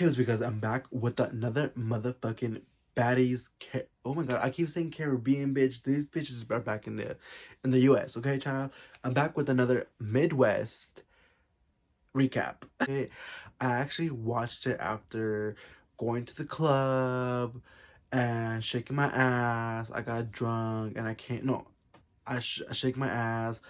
It was because I'm back with another motherfucking baddies. Oh my god, I keep saying Caribbean bitch. These bitches are back in the U.S. Okay, child. I'm back with another Midwest recap. I actually watched it after going to the club and shaking my ass. I got drunk and I can't. No, I shake my ass.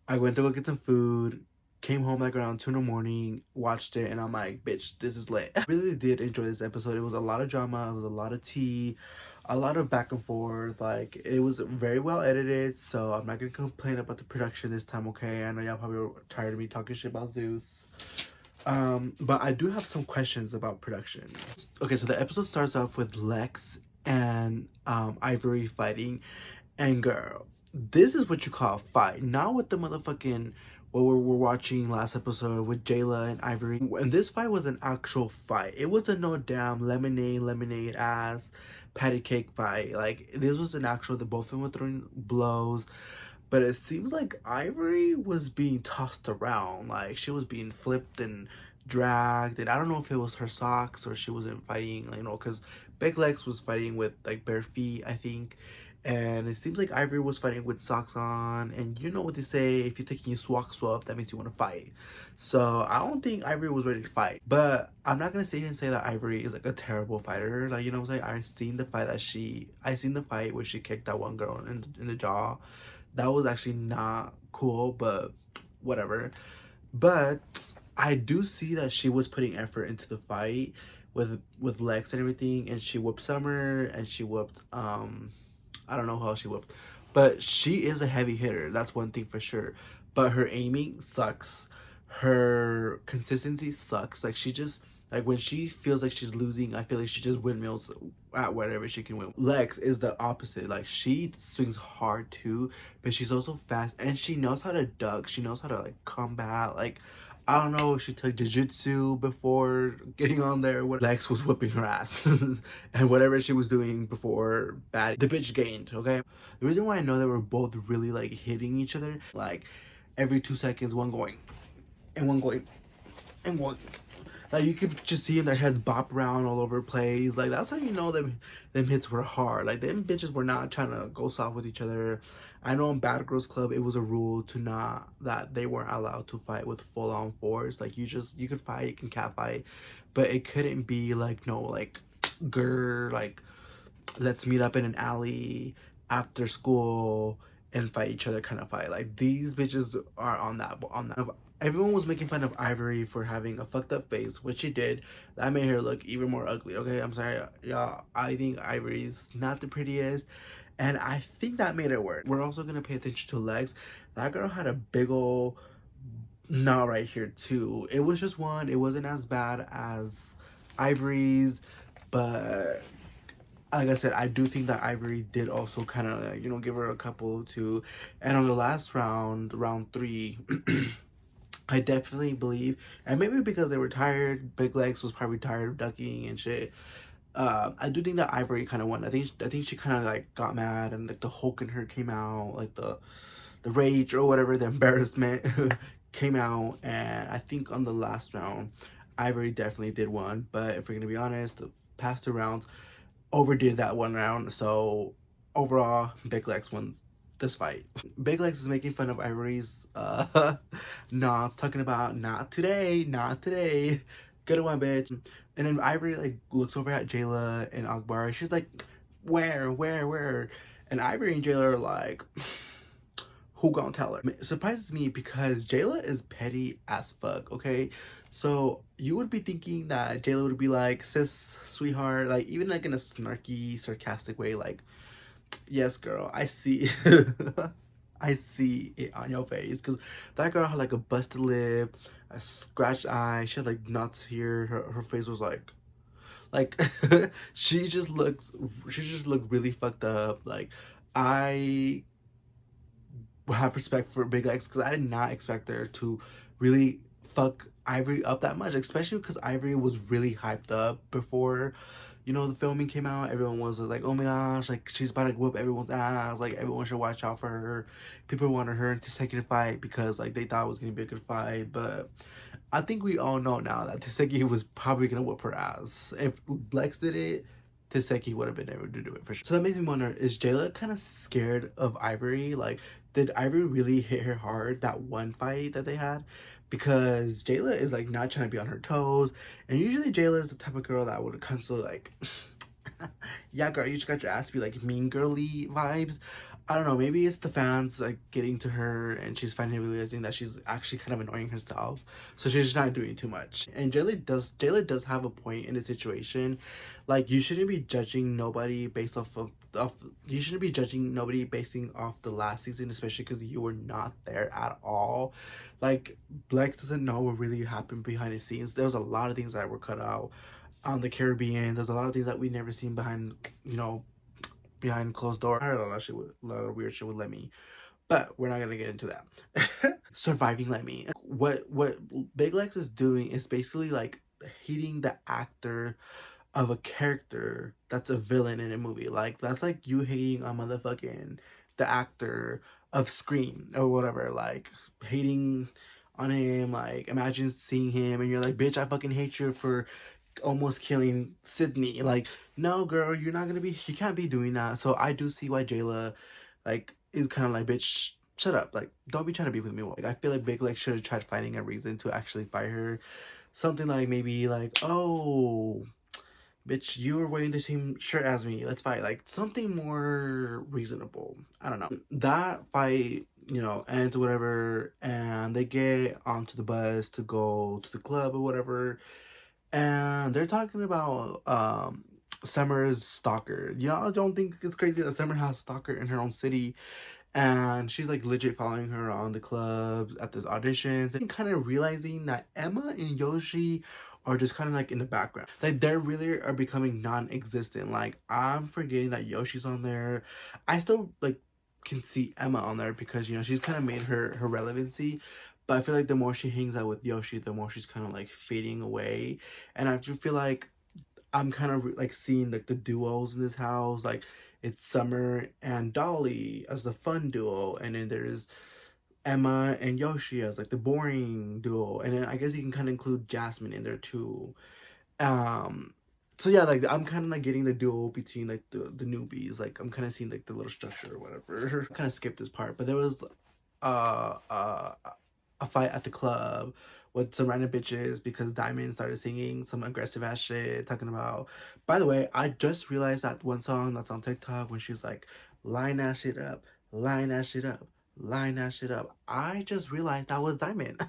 I went to go get some food, came home like around 2 in the morning, watched it, and I'm like, bitch, this is lit. I really did enjoy this episode. It was a lot of drama, it was a lot of tea, a lot of back and forth. Like, it was very well edited, so I'm not gonna complain about the production this time, okay? I know y'all probably were tired of me talking shit about Zeus. But I do have some questions about production. Okay, so the episode starts off with Lex and Ivory fighting, and girl, this is what you call a fight. Not with the motherfucking what we were watching last episode with Jela and Ivory. And this fight was an actual fight. It was a no damn lemonade ass patty cake fight. Like, this was an actual, the both of them were throwing blows. But it seems like Ivory was being tossed around. Like, she was being flipped and dragged. And I don't know if it was her socks or she wasn't fighting, you know, because Big Legs was fighting with, like, bare feet, I think. And it seems like Ivory was fighting with socks on. And you know what they say, if you're taking your socks off, that means you want to fight. So I don't think Ivory was ready to fight. But I'm not going to sit here and say that Ivory is, like, a terrible fighter. Like, you know what I'm saying? I seen the fight where she kicked that one girl in the jaw. That was actually not cool, but whatever. But I do see that she was putting effort into the fight with Lex and everything, and she whooped Summer and she whooped I don't know how she whooped, but she is a heavy hitter. That's one thing for sure. But her aiming sucks. Her consistency sucks. Like, she just, like, when she feels like she's losing, I feel like she just windmills at whatever she can win. Lex is the opposite. Like, she swings hard too, but she's also fast and she knows how to duck. She knows how to, like, combat. Like, I don't know if she took jiu-jitsu before getting on there. What Lex was whipping her ass. And whatever she was doing before Baddie, the bitch gained, okay? The reason why I know that we're both really, like, hitting each other, like, every 2 seconds, one going, and one going, and one. Like, you could just see in their heads bop around all over the place. Like, that's how you know them hits were hard. Like, them bitches were not trying to go soft with each other. I know in Bad Girls Club, it was a rule to not, that they weren't allowed to fight with full-on force. Like, you could fight, you can cat fight. But it couldn't be, like, no, like, grr, like, let's meet up in an alley after school and fight each other kind of fight. Like, these bitches are on that. Everyone was making fun of Ivory for having a fucked up face, which she did. That made her look even more ugly. Okay, I'm sorry, y'all. I think Ivory's not the prettiest, and I think that made it work. We're also gonna pay attention to Legs. That girl had a big ol' knot right here too. It was just one. It wasn't as bad as Ivory's, but like I said, I do think that Ivory did also kind of, you know, give her a couple too. And on the last round, round 3, I definitely believe, and maybe because they were tired, Big Legs was probably tired of ducking and shit. I do think that Ivory kind of won. I think she kind of, like, got mad, and, like, the Hulk in her came out, like the rage or whatever, the embarrassment came out. And I think on the last round, Ivory definitely did win. But if we're gonna be honest, the past 2 rounds overdid that one round. So overall, Big Legs won this fight. Big Legs is making fun of Ivory's knots, talking about not today, not today. Good one, bitch. And then Ivory, like, looks over at Jela and Akbar. She's like, where? And Ivory and Jela are like, who gonna tell her? It surprises me because Jayla is petty as fuck, okay? So you would be thinking that Jayla would be like, sis, sweetheart, like, even like in a snarky, sarcastic way, like, yes, girl, I see. I see it on your face. Because that girl had, like, a busted lip, a scratched eye. She had, like, knots here. Her face was like, she just looked really fucked up. Like, I have respect for Big X because I did not expect her to really fuck Ivory up that much, especially because Ivory was really hyped up before, you know, the filming came out. Everyone was like, oh my gosh, like, she's about to whoop everyone's ass, like, everyone should watch out for her. People wanted her to take a fight because, like, they thought it was gonna be a good fight. But I think we all know now that Tesehki was probably gonna whoop her ass. If Lex did it, Tesehki would have been able to do it for sure. So that makes me wonder, is Jela kind of scared of Ivory? Like, did Ivory really hit her hard that one fight that they had? Because Jayla is like not trying to be on her toes, and usually Jayla is the type of girl that would constantly like, yeah, girl, you just got your ass be like mean girly vibes. I don't know, maybe it's the fans like getting to her and she's finally realizing that she's actually kind of annoying herself. So she's just not doing too much. And Jayla does have a point in the situation. Like, you shouldn't be judging nobody based off you shouldn't be judging nobody basing off the last season, especially because you were not there at all. Like, Black doesn't know what really happened behind the scenes. There was a lot of things that were cut out on the Caribbean. There's a lot of things that we never seen behind, behind closed doors. I heard a lot of shit with a lot of weird shit with Lemmy, but we're not gonna get into that. Surviving Lemmy. What Big Lex is doing is basically like hating the actor of a character that's a villain in a movie. Like, that's like you hating on motherfucking the actor of Scream or whatever. Like, hating on him. Like, imagine seeing him and you're like, bitch, I fucking hate you for almost killing Sydney. Like, no, girl, you can't be doing that. So I do see why Jayla, like, is kind of like, bitch, shut up. Like, don't be trying to be with me. Like, I feel like Big Legs should have tried finding a reason to actually fire her. Something like, maybe like, oh, bitch, you were wearing the same shirt as me. Let's fight. Like, something more reasonable. I don't know. That fight, ends or whatever, and they get onto the bus to go to the club or whatever, and they're talking about Summer's stalker. I don't think it's crazy that Summer has a stalker in her own city, and she's like legit following her on the clubs at this auditions, and kind of realizing that Emma and Yoshi are just kind of like in the background. Like, they really are becoming non-existent. Like, I'm forgetting that Yoshi's on there. I still like can see Emma on there because she's kind of made her relevancy, but I feel like the more she hangs out with Yoshi, the more she's kind of like fading away. And I just feel like I'm kind of like seeing like the duos in this house. Like, it's Summer and Dolly as the fun duo, and then there's Emma and Yoshi as like the boring duo, and then I guess you can kind of include Jasmine in there too. Um, so yeah, like, I'm kind of like getting the duo between like the newbies. Like, I'm kind of seeing like the little structure or whatever. Kind of skipped this part, but there was uh uh a fight at the club with some random bitches because Diamond started singing some aggressive ass shit talking about, by the way, I just realized that one song that's on TikTok when she's like, line that shit up, line that shit up, line that shit up. I just realized that was Diamond.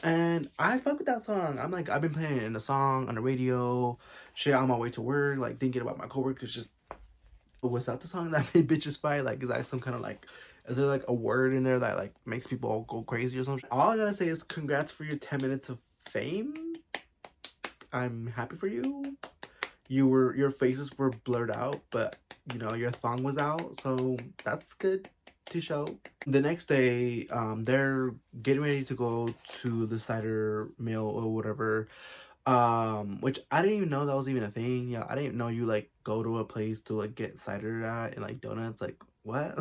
And I fuck with that song. I'm like, I've been playing it in the song on the radio, shit, on my way to work, like thinking about my coworkers. Just, was that the song that made bitches fight? Like, is that some kind of like, is there like a word in there that like makes people all go crazy or something? All I gotta say is congrats for your 10 minutes of fame. I'm happy for you. Your faces were blurred out, but your thong was out, so that's good to show. The next day, they're getting ready to go to the cider mill or whatever, which I didn't even know that was even a thing. Yeah, I didn't know you like go to a place to like get cider at and like donuts. Like, what?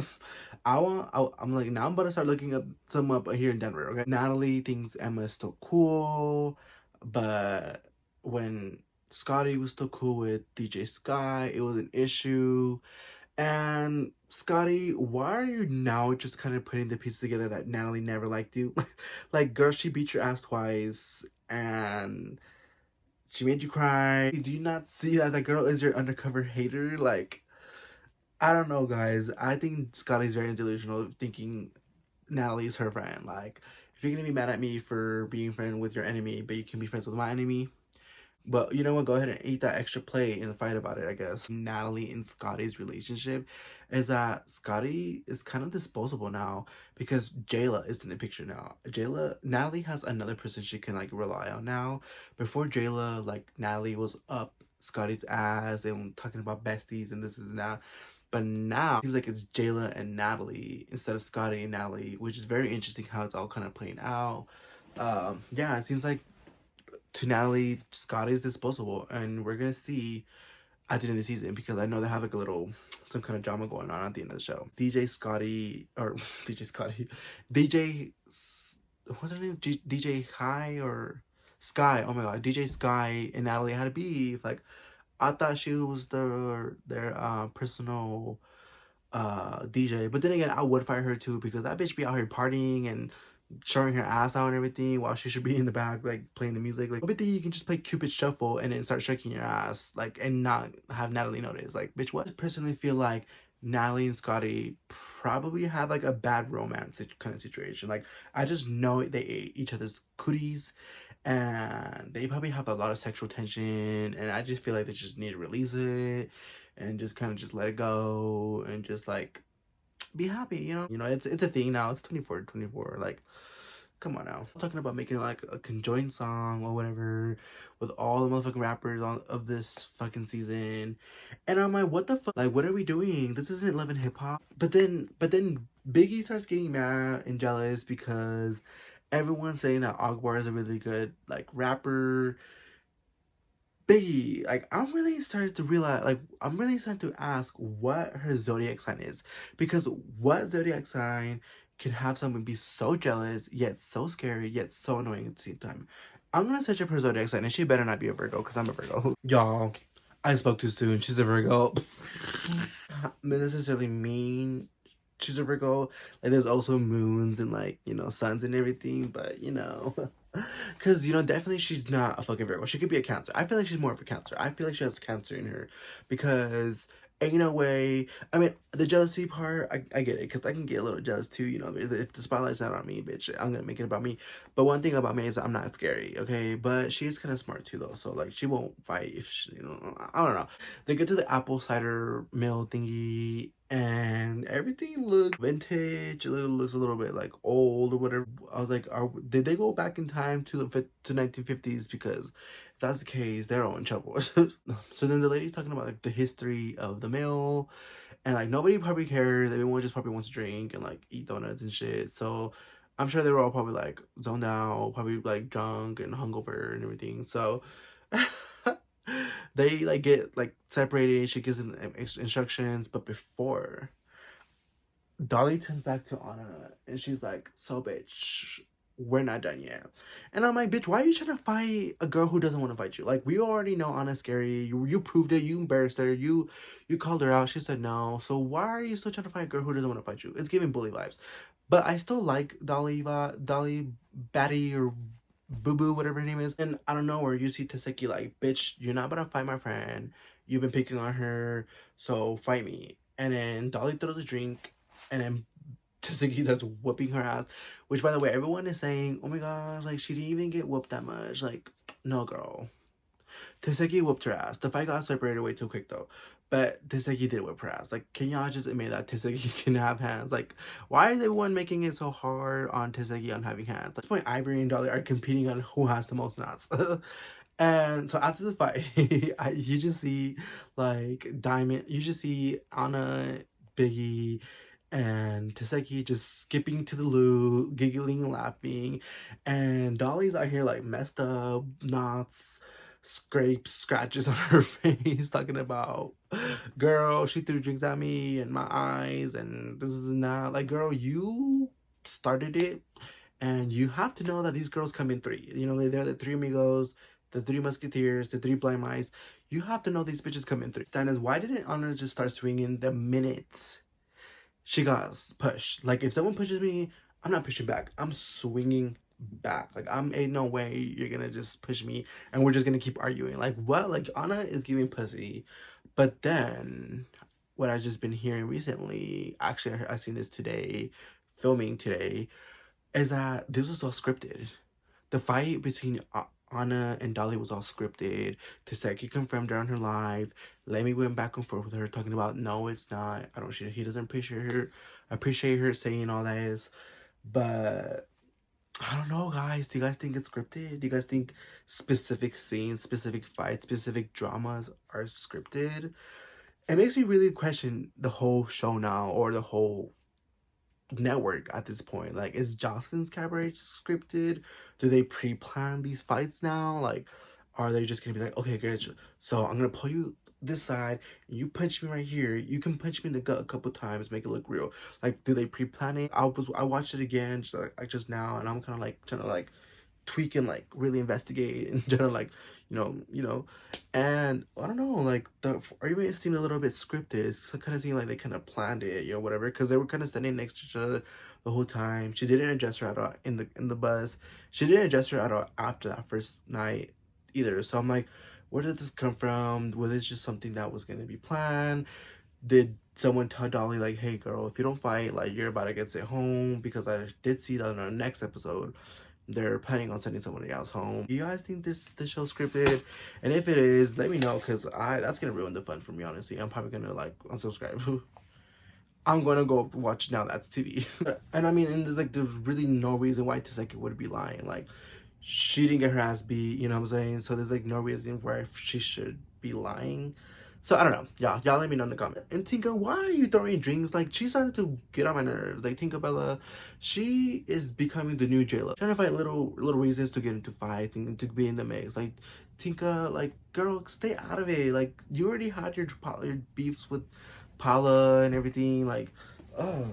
I'm like, now I'm about to start looking up some up here in Denver. Okay, Natalie thinks Emma is still cool, but when Scotty was still cool with DJ Sky, it was an issue. And Scotty, why are you now just kind of putting the pieces together that Natalie never liked you? Like, girl, she beat your ass twice and she made you cry. Do you not see that the girl is your undercover hater? Like, I don't know, guys. I think Scotty's very delusional, thinking Natalie is her friend. Like, if you're gonna be mad at me for being friends with your enemy, but you can be friends with my enemy, but you know what? Go ahead and eat that extra plate and fight about it, I guess. Natalie and Scotty's relationship is that Scotty is kind of disposable now because Jela is in the picture now. Natalie has another person she can like rely on now. Before Jela, like, Natalie was up Scotty's ass and talking about besties and this and that. But now it seems like it's Jayla and Natalie instead of Scotty and Natalie, which is very interesting how it's all kind of playing out. Yeah, it seems like to Natalie, Scotty is disposable, and we're gonna see at the end of the season because I know they have like a little some kind of drama going on at the end of the show. DJ Scotty or DJ Scotty, DJ what's her name? DJ High or Sky. Oh my god, DJ Sky and Natalie had a beef. Like, I thought she was their personal DJ. But then again, I would fight her too because that bitch be out here partying and showing her ass out and everything while she should be in the back like playing the music. Like, everything you can just play Cupid Shuffle and then start shaking your ass like and not have Natalie notice. Like, bitch, what? I personally feel like Natalie and Scotty probably had like a bad romance kind of situation. Like, I just know they ate each other's cooties and they probably have a lot of sexual tension, and I just feel like they just need to release it and just kind of just let it go and just like be happy, you know, it's a thing now. It's 24 like, come on now. I'm talking about making like a conjoined song or whatever with all the motherfucking rappers of this fucking season. And I'm like, what the fuck? Like, what are we doing? This isn't Love and Hip Hop. But then Biggie starts getting mad and jealous because everyone's saying that Ogbar is a really good like rapper. Biggie, like, I'm really starting to realize, like, I'm really starting to ask what her zodiac sign is. Because what zodiac sign can have someone be so jealous, yet so scary, yet so annoying at the same time? I'm gonna search up her zodiac sign, and she better not be a Virgo, because I'm a Virgo. Y'all, I spoke too soon. She's a Virgo. Not necessarily mean she's a Virgo. Like, there's also moons and, like, you know, suns and everything, but, you know. Because, you know, definitely she's not a fucking Virgo. She could be a Cancer. I feel like she's more of a Cancer. I feel like she has Cancer in her. Because ain't no way. I mean, the jealousy part, I get it. Because I can get a little jealous too. You know, if the spotlight's not on me, bitch, I'm going to make it about me. But one thing about me is I'm not scary, okay? But she is kind of smart too, though. So, like, she won't fight if she, you know, I don't know. They get to the apple cider mill thingy, and everything looks vintage. It looks a little bit like old or whatever. I was like, did they go back in time to the 1950s? Because if that's the case, they're all in trouble. So then the lady's talking about like the history of the mill, and like nobody probably cares. Everyone just probably wants to drink and like eat donuts and shit. So I'm sure they were all probably like zoned out, probably like drunk and hungover and everything. So they like get like separated. She gives them instructions, but before Dolly turns back to Anna and she's like, "So bitch, we're not done yet." And I'm like, "Bitch, why are you trying to fight a girl who doesn't want to fight you? Like, we already know Anna's scary. You proved it. You embarrassed her. You called her out. She said no. So why are you still trying to fight a girl who doesn't want to fight you? It's giving bully vibes." But I still like Dolly, Baddie, or Boo Boo, whatever her name is. And I don't know where you see Tesehki like, "Bitch, you're not about to fight my friend. You've been picking on her, so fight me." And then Dolly throws a drink, and then Tesehki starts whooping her ass. Which, by the way, everyone is saying, "Oh my god, like, she didn't even get whooped that much." Like, no, girl. Tesehki whooped her ass. The fight got separated way too quick though. But Tesehki did whip her ass. Like, can y'all just admit that Tesehki can have hands? Like, why is everyone making it so hard on Tesehki on having hands? At this point, Ivory and Dolly are competing on who has the most knots. And so after the fight, you just see like Diamond. You just see Anna, Biggie, and Tesehki just skipping to the loo, giggling and laughing, and Dolly's out here like messed up, knots, scrapes, scratches on her face, talking about, "Girl, she threw drinks at me and my eyes, and this is not like, girl, you started it, and you have to know that these girls come in three. You know, they're the three amigos, the three musketeers, the three blind mice. You have to know these bitches come in three." Stannis, why didn't Anna just start swinging the minute she got pushed? Like, if someone pushes me, I'm not pushing back. I'm swinging back. Like, ain't no way you're gonna just push me and we're just gonna keep arguing. Like, what? Like, Anna is giving pussy. But then, what I've just been hearing recently, actually, I seen this today, filming today, is that this was all scripted. The fight between Anna and Dolly was all scripted. Tesehki confirmed her on her live. Lemmy went back and forth with her, talking about, "No, it's not. I don't. He doesn't appreciate her saying all that is." But I don't know, guys. Do you guys think it's scripted? Do you guys think specific scenes, specific fights, specific dramas are scripted? It makes me really question the whole show now, or the whole network at this point. Like, is Jocelyn's Cabaret scripted? Do they pre-plan these fights now? Like, Are they just gonna be like, okay, great, so I'm gonna pull you this side, you punch me right here, you can punch me in the gut a couple times, make it look real? Like, do they pre-plan it? I watched it again just now, and I'm kind of like trying to like tweak and like really investigate and trying to like and I don't know, like the argument seemed a little bit scripted. So kind of seemed like they kind of planned it, whatever, because they were kind of standing next to each other the whole time. She didn't adjust her at all in the bus. She didn't adjust her at all after that first night either. So I'm like, where did this come from? Was this just something that was going to be planned? Did someone tell Dolly like, hey girl, if you don't fight, like, you're about to get sent home? Because I did see that in our next episode they're planning on sending somebody else home. Do you guys think this show's scripted? And if it is, let me know, because that's gonna ruin the fun for me, honestly. I'm probably gonna like unsubscribe. I'm gonna go watch Now That's TV. And I mean, and there's really no reason why Tesehki would be lying. Like, she didn't get her ass beat, you know what I'm saying? So there's like no reason why she should be lying. So I don't know. Y'all let me know in the comments. And Tinka, why are you throwing drinks? Like, she's starting to get on my nerves. Like, Tinka Bella, she is becoming the new Jela. Trying to find little reasons to get into fights and to be in the mix. Like, Tinka, like, girl, stay out of it. Like, you already had your beefs with Paula and everything. Like, oh,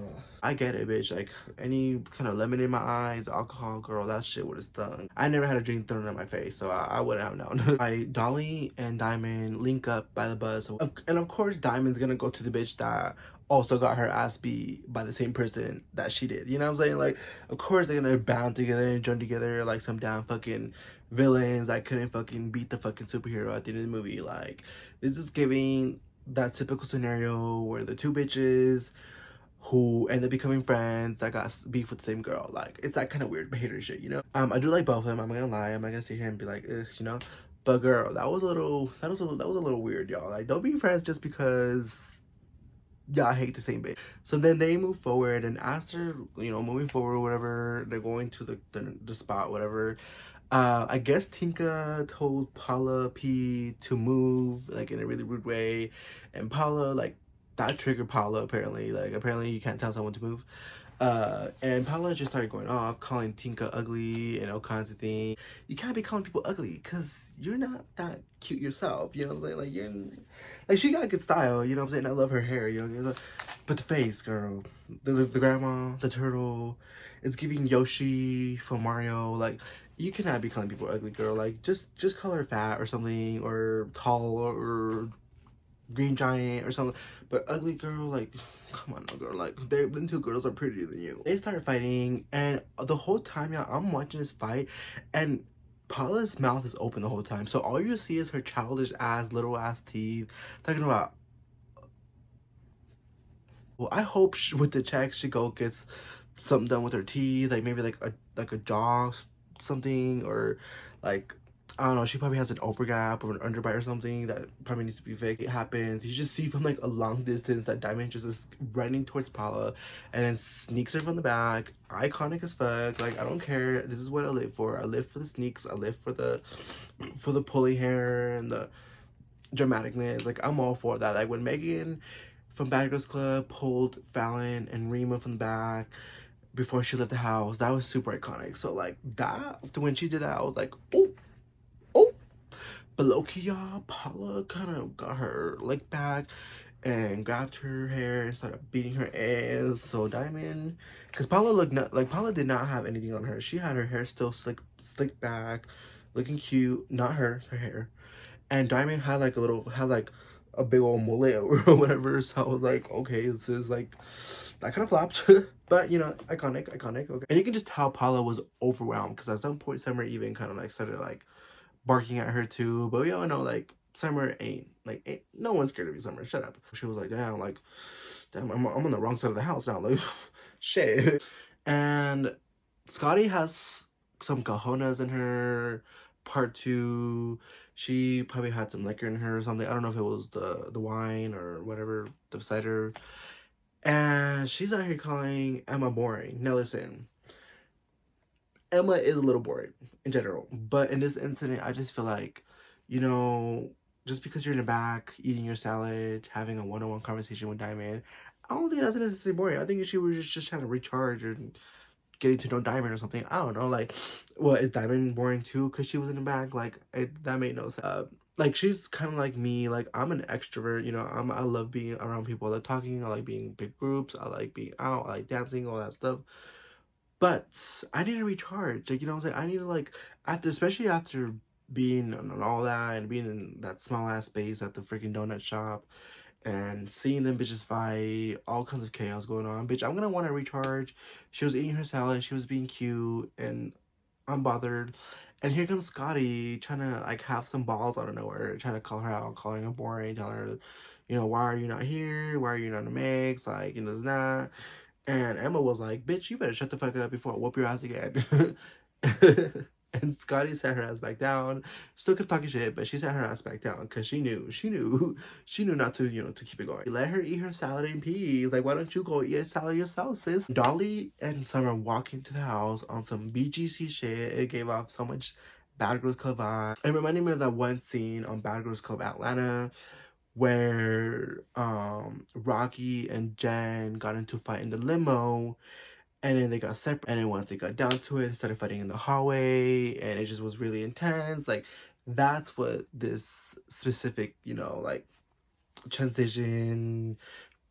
I get it, bitch. Like, any kind of lemon in my eyes, alcohol, girl, that shit would have stung. I never had a drink thrown in my face, so I wouldn't have known. Dolly and Diamond link up by the bus, and of course Diamond's gonna go to the bitch that also got her ass beat by the same person that she did. You know what I'm saying? Like, of course they're gonna band together and join together like some damn fucking villains that couldn't fucking beat the fucking superhero at the end of the movie. Like, this is giving that typical scenario where the two bitches who end up becoming friends that got beef with the same girl. Like, it's that kind of weird hater shit, I do like both of them. I'm not gonna lie. I'm not gonna sit here and be like, ugh. But girl, that was a little weird, y'all. Like, don't be friends just because y'all hate the same bitch. So then they move forward, and after moving forward, whatever, they're going to the spot, whatever. I guess Tinka told Paula P to move like in a really rude way, and Paula, like, that triggered Paula apparently. Like, apparently you can't tell someone to move. And Paula just started going off, calling Tinka ugly and all kinds of things. You can't be calling people ugly because you're not that cute yourself, you know what I'm saying? Like, you're like, she got good style, you know what I'm saying? I love her hair, but the face, girl, the grandma, the turtle, it's giving Yoshi from Mario. Like, you cannot be calling people ugly, girl. Like, just call her fat or something, or tall, or green giant or something. But ugly, girl, like, come on now, girl. Like, them two girls are prettier than you. They start fighting, and the whole time, yeah, I'm watching this fight, and Paula's mouth is open the whole time, so all you see is her childish ass, little ass teeth talking about. Well, I hope with the check she gets something done with her teeth, like maybe like a jaw something, or like, I don't know, she probably has an overgap or an underbite or something that probably needs to be fixed. It happens. You just see from like a long distance that Diamond just is running towards Paula and then sneaks her from the back. Iconic as fuck. Like, I don't care. This is what I live for. I live for the sneaks. I live for the pulling hair and the dramaticness. Like, I'm all for that. Like, when Megan from Bad Girls Club pulled Fallon and Rima from the back before she left the house, that was super iconic. So like, that, when she did that, I was like, oh. But low-key, y'all, Paula kind of got her leg back and grabbed her hair and started beating her ass. So Diamond, because Paula looked like Paula did not have anything on her. She had her hair still slicked back, looking cute. Not her hair. And Diamond had like a big old mullet or whatever. So I was like, okay, this is like, that kind of flopped. But iconic, okay. And you can just tell Paula was overwhelmed, because at some point Summer even kind of like started like barking at her too. But we all know, like, Summer ain't no one's scared of you, Summer. Shut up. She was like, damn, I'm on the wrong side of the house now. Like, shit. And Scotty has some cojones in her. Part 2, she probably had some liquor in her or something. I don't know if it was the wine or whatever, the cider. And she's out here calling Emma boring. Now listen, Emma is a little boring in general, but in this incident, I just feel like, just because you're in the back eating your salad, having a one-on-one conversation with Diamond, I don't think that's necessarily boring. I think she was just trying to recharge and getting to know Diamond or something. I don't know. Like, what is Diamond boring too? Cause she was in the back. Like, that made no sense. Like she's kind of like me. Like I'm an extrovert. You know, I love being around people. I like talking. I like being in big groups. I like being out. I like dancing. All that stuff. But I need to recharge. Like, you know what I'm saying? I need to, like, after, especially after being on all that and being in that small ass space at the freaking donut shop and seeing them bitches fight, all kinds of chaos going on. Bitch, I'm gonna want to recharge. She was eating her salad. She was being cute and unbothered. And here comes Scotty trying to, like, have some balls out of nowhere, trying to call her out, calling her boring, telling her, you know, why are you not here? Why are you not in the mix? Like, you know, that. And Emma was like, bitch, you better shut the fuck up before I whoop your ass again. And Scotty sat her ass back down. Still kept talking shit, but she sat her ass back down because she knew not to, you know, to keep it going. Let her eat her salad in peace. Like, why don't you go eat a salad yourself, sis? Dolly and Summer walk into the house on some BGC shit. It gave off so much Bad Girls Club vibe. It reminded me of that one scene on Bad Girls Club Atlanta where Rocky and Jen got into a fight in the limo, and then they got separate, and then once they got down to it, they started fighting in the hallway, and it just was really intense. Like, that's what this specific, you know, like, transition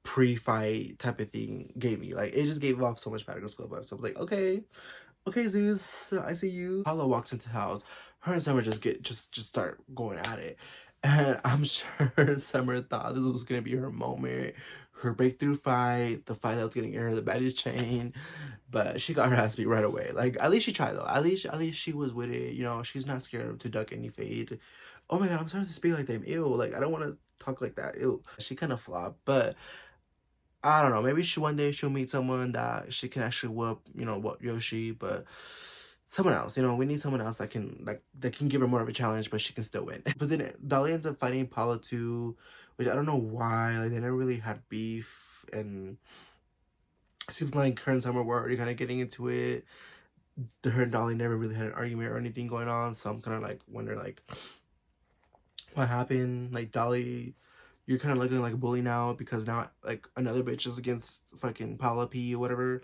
pre-fight type of thing gave me. Like, it just gave off so much Bad Girls Club vibes. So I was like, okay, Zeus, I see you. Paula walks into the house. Her and Summer just start going at it. And I'm sure Summer thought this was gonna be her moment, her breakthrough fight, the fight that was getting her the Baddies chain. But she got her ass beat right away. Like, at least she tried though. At least she was with it. You know, she's not scared to duck any fade. Oh my god, I'm starting to speak like them. Ew, like I don't want to talk like that. Ew. She kind of flopped, but I don't know. Maybe one day she'll meet someone that she can actually whoop, you know, whoop Yoshi, but someone else, you know, we need someone else that can give her more of a challenge, but she can still win. But then Dolly ends up fighting Paula too, which I don't know why. Like, they never really had beef, and it seems like her and Summer were already kind of getting into it. Her and Dolly never really had an argument or anything going on, so I'm kind of like wondering like what happened. Like, Dolly, you're kind of looking like a bully now because now like another bitch is against fucking Paula P or whatever.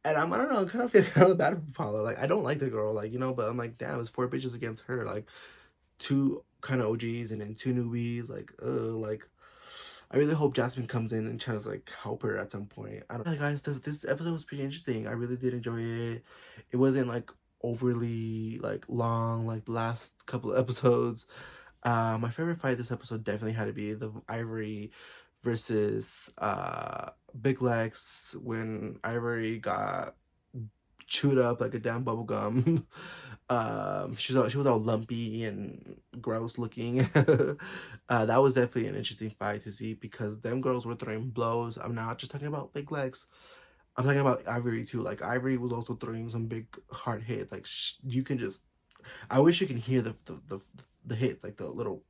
And I don't know, I'm kind of feeling kind of bad for Paula. Like, I don't like the girl, like, you know, but I'm like, damn, it's 4 bitches against her. Like, 2 kind of OGs and then 2 newbies. Like, like, I really hope Jasmine comes in and tries to, like, help her at some point. I don't know. Guys, this episode was pretty interesting. I really did enjoy it. It wasn't, like, overly, like, long, like, the last couple of episodes. My favorite fight this episode definitely had to be the Ivory versus Big Lex, when Ivory got chewed up like a damn bubble gum. She was all lumpy and gross looking. That was definitely an interesting fight to see because them girls were throwing blows. I'm not just talking about Big Lex. I'm talking about Ivory too. Like, Ivory was also throwing some big hard hits. Like, you can just. I wish you can hear the hit, like the little.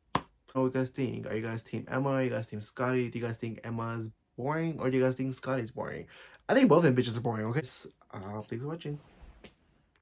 What you guys think? Are you guys team Emma? Are you guys team Scotty? Do you guys think Emma's boring, or do you guys think Scotty's boring? I think both of them bitches are boring. Okay. Thanks for watching.